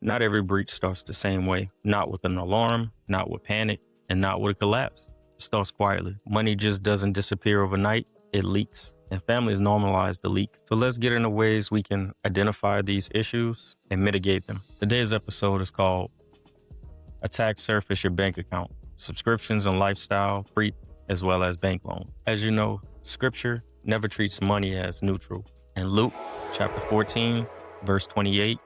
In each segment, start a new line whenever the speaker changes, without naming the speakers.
Not every breach starts the same way. Not with an alarm, not with panic, and not with a collapse. It starts quietly. Money just doesn't disappear overnight. It leaks. And families normalize the leak. So let's get into ways we can identify these issues and mitigate them. Today's episode is called Attack Surface Your Bank Account, Subscriptions and Lifestyle Creep, as well as Bank Loan. As you know, Scripture never treats money as neutral. In Luke chapter 14, verse 28,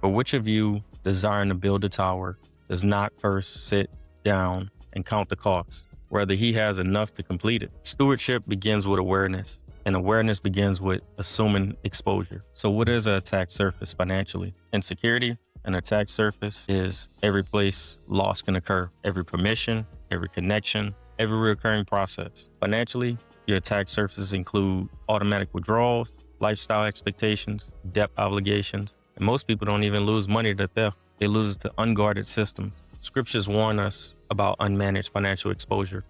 for which of you desiring to build a tower does not first sit down and count the costs, whether he has enough to complete it? Stewardship begins with awareness, and awareness begins with assuming exposure. So what is an attack surface financially? Insecurity. An attack surface is every place loss can occur, every permission, every connection, every recurring process. Financially, your attack surfaces include automatic withdrawals, lifestyle expectations, debt obligations, and most people don't even lose money to theft. They lose it to unguarded systems. Scriptures warn us about unmanaged financial exposure.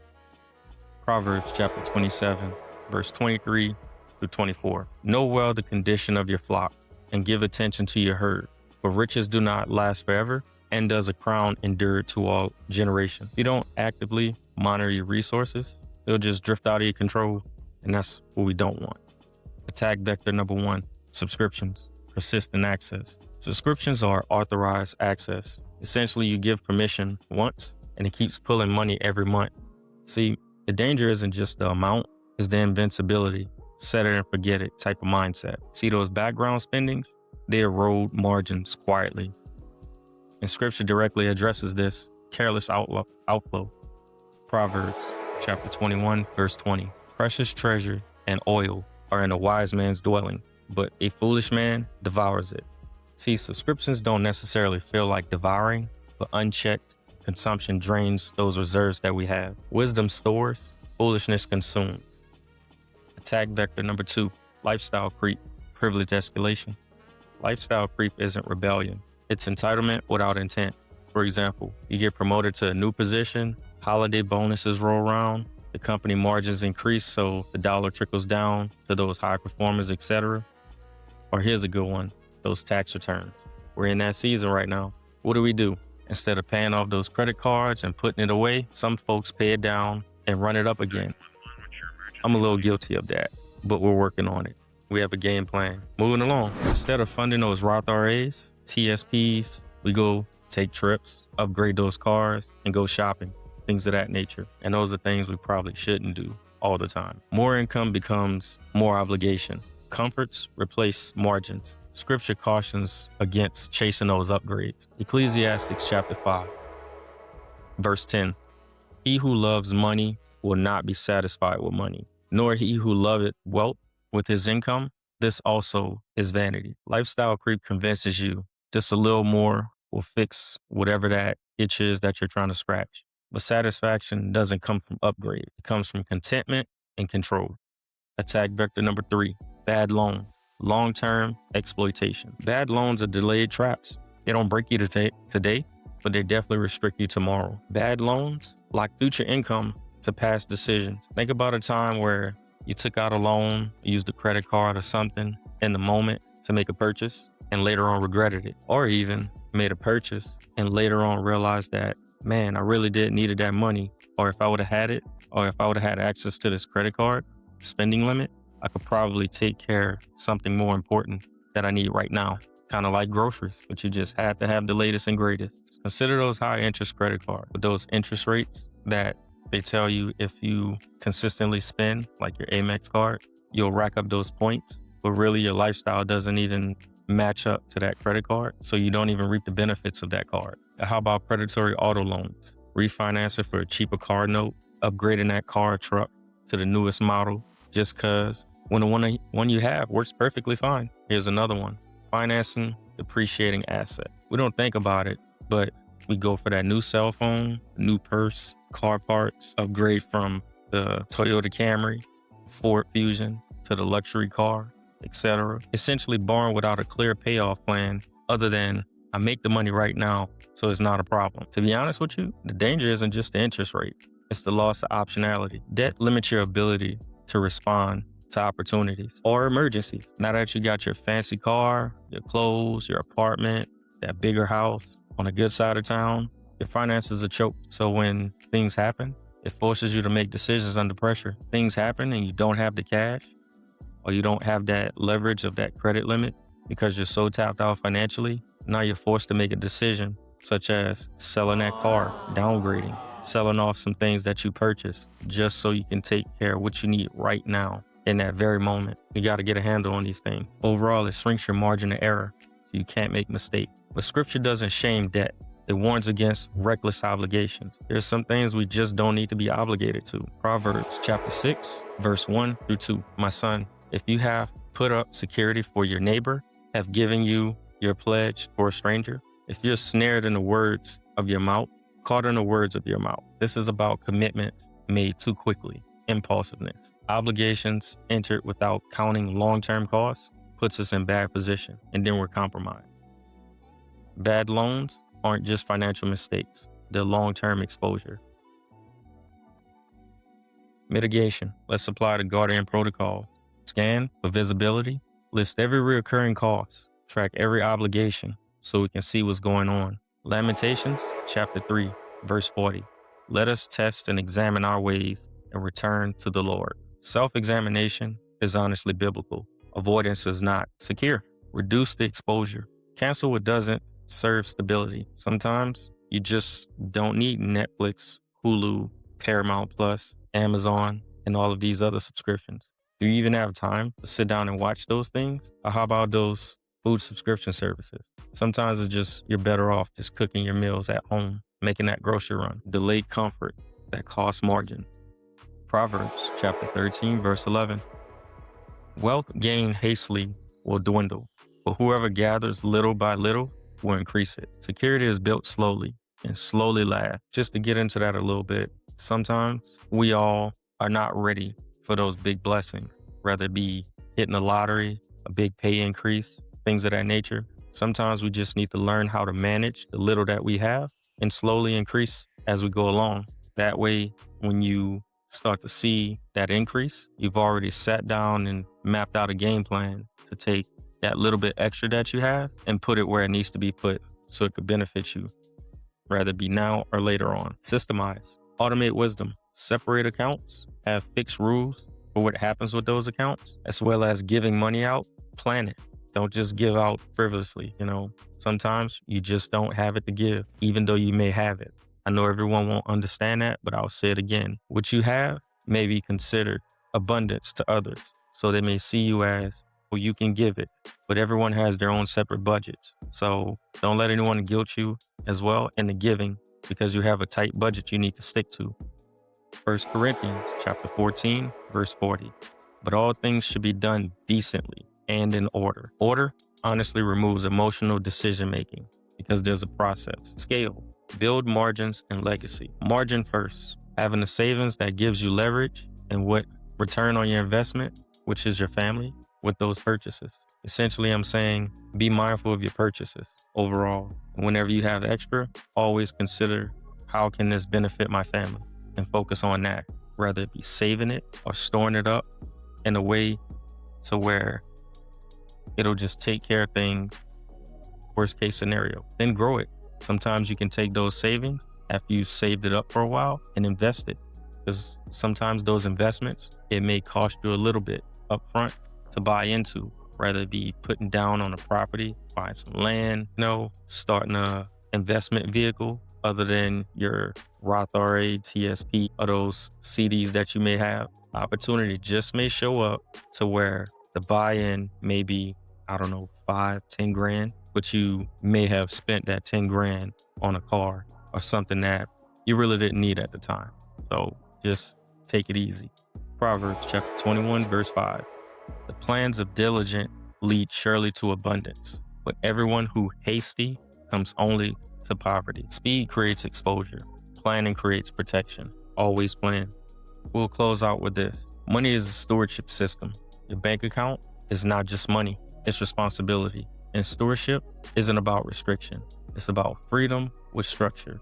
Proverbs chapter 27, verse 23 through 24. Know well the condition of your flock and give attention to your herd. For riches do not last forever, and does a crown endure to all generations. If you don't actively monitor your resources, they'll just drift out of your control, and that's what we don't want. Attack vector number 1, subscriptions, persistent access. Subscriptions are authorized access. Essentially, you give permission once, and it keeps pulling money every month. See, the danger isn't just the amount, it's the invincibility, set it and forget it type of mindset. See those background spendings? They erode margins quietly. And Scripture directly addresses this careless outflow. Proverbs chapter 21, verse 20. Precious treasure and oil are in a wise man's dwelling, but a foolish man devours it. See, subscriptions don't necessarily feel like devouring, but unchecked consumption drains those reserves that we have. Wisdom stores, foolishness consumes. Attack vector number 2, lifestyle creep, privilege escalation. Lifestyle creep isn't rebellion. It's entitlement without intent. For example, you get promoted to a new position, holiday bonuses roll around, the company margins increase so the dollar trickles down to those high performers, etc. Or here's a good one, those tax returns. We're in that season right now. What do? Instead of paying off those credit cards and putting it away, some folks pay it down and run it up again. I'm a little guilty of that, but we're working on it. We have a game plan. Moving along. Instead of funding those Roth RAs, TSPs, we go take trips, upgrade those cars, and go shopping, things of that nature. And those are things we probably shouldn't do all the time. More income becomes more obligation. Comforts replace margins. Scripture cautions against chasing those upgrades. Ecclesiastes chapter 5, verse 10. He who loves money will not be satisfied with money, nor he who loveth wealth with his income. This also is vanity. Lifestyle creep convinces you just a little more will fix whatever that itch is that you're trying to scratch. But satisfaction doesn't come from upgrade. It comes from contentment and control. Attack vector number 3, bad loans, long-term exploitation. Bad loans are delayed traps. They don't break you today, but they definitely restrict you tomorrow. Bad loans lock future income to past decisions. Think about a time where you took out a loan, used a credit card or something in the moment to make a purchase and later on regretted it. Or even made a purchase and later on realized that, man, I really did needed that money. Or if I would have had it, or if I would have had access to this credit card spending limit, I could probably take care of something more important that I need right now. Kind of like groceries, but you just had to have the latest and greatest. Consider those high interest credit cards with those interest rates that they tell you if you consistently spend, like your Amex card, you'll rack up those points, but really your lifestyle doesn't even match up to that credit card, so you don't even reap the benefits of that card. How about predatory auto loans? Refinance it for a cheaper car note, upgrading that car or truck to the newest model just because when the one you have works perfectly fine. Here's another one, financing depreciating asset. We don't think about it, but we go for that new cell phone, new purse, car parts, upgrade from the Toyota Camry, Ford Fusion to the luxury car, etc. Essentially borrowing without a clear payoff plan other than I make the money right now, so it's not a problem. To be honest with you, the danger isn't just the interest rate. It's the loss of optionality. Debt limits your ability to respond to opportunities or emergencies. Now that you got your fancy car, your clothes, your apartment, that bigger house on a good side of town, your finances are choked. So when things happen, it forces you to make decisions under pressure. Things happen and you don't have the cash, or you don't have that leverage of that credit limit because you're so tapped out financially. Now you're forced to make a decision, such as selling that car, downgrading, selling off some things that you purchased just so you can take care of what you need right now in that very moment. You got to get a handle on these things. Overall, it shrinks your margin of error so you can't make mistakes. But scripture doesn't shame debt. It warns against reckless obligations. There's some things we just don't need to be obligated to. Proverbs chapter 6, verse 1 through 2. My son, if you have put up security for your neighbor, have given you your pledge for a stranger, if you're snared in the words of your mouth, caught in the words of your mouth. This is about commitment made too quickly, impulsiveness. Obligations entered without counting long-term costs puts us in bad position, and then we're compromised. Bad loans aren't just financial mistakes, they're long-term exposure. Mitigation. Let's apply the Guardian protocol. Scan for visibility, list every recurring cost, track every obligation so we can see what's going on. Lamentations chapter 3, verse 40. Let us test and examine our ways and return to the Lord. Self-examination is honestly biblical. Avoidance is not. Secure. Reduce the exposure. Cancel what doesn't serve stability. Sometimes you just don't need Netflix, Hulu, Paramount Plus, Amazon, and all of these other subscriptions. Do you even have time to sit down and watch those things? Or how about those food subscription services? Sometimes it's just you're better off just cooking your meals at home, making that grocery run. Delayed comfort that costs margin. Proverbs chapter 13, verse 11. Wealth gained hastily will dwindle, but whoever gathers little by little will increase it. Security is built slowly and slowly lasts. Just to get into that a little bit, sometimes we all are not ready for those big blessings, whether it be hitting the lottery, a big pay increase, things of that nature. Sometimes we just need to learn how to manage the little that we have and slowly increase as we go along. That way, when you start to see that increase, you've already sat down and mapped out a game plan to take that little bit extra that you have and put it where it needs to be put so it could benefit you, whether it be now or later on. Systemize, automate wisdom, separate accounts, have fixed rules for what happens with those accounts, as well as giving money out. Plan it. Don't just give out frivolously. Sometimes you just don't have it to give, even though you may have it. I know everyone won't understand that, but I'll say it again. What you have may be considered abundance to others, so they may see you as, well, you can give it, but everyone has their own separate budgets. So don't let anyone guilt you as well into giving because you have a tight budget you need to stick to. 1 Corinthians chapter 14, verse 40. But all things should be done decently and in order. Order honestly removes emotional decision making because there's a process. Scale. Build margins and legacy. Margin first. Having a savings that gives you leverage and what return on your investment, which is your family, with those purchases. Essentially, I'm saying be mindful of your purchases overall. Whenever you have extra, always consider how can this benefit my family and focus on that, rather it be saving it or storing it up in a way to where it'll just take care of things, worst case scenario. Then grow it. Sometimes you can take those savings after you saved it up for a while and invest it. Because sometimes those investments, it may cost you a little bit up front to buy into, rather it be putting down on a property, buying some land, starting a investment vehicle other than your Roth IRA, TSP, or those CDs that you may have. Opportunity just may show up to where the buy-in may be, $5-10 grand, but you may have spent that 10 grand on a car or something that you really didn't need at the time. So just take it easy. Proverbs chapter 21, verse 5. The plans of diligent lead surely to abundance, but everyone who hasty comes only to poverty. Speed creates exposure. Planning creates protection. Always plan. We'll close out with this. Money is a stewardship system. Your bank account is not just money, it's responsibility. And stewardship isn't about restriction. It's about freedom with structure.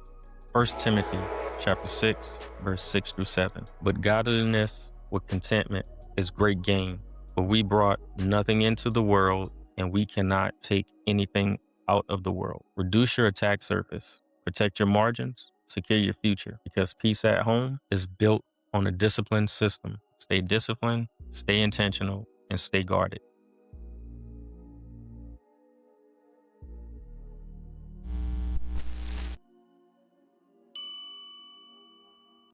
1 Timothy chapter 6, verse 6 through 7. But godliness with contentment is great gain. For we brought nothing into the world, and we cannot take anything out of the world. Reduce your attack surface. Protect your margins. Secure your future, because peace at home is built on a disciplined system. Stay disciplined, stay intentional, and stay guarded.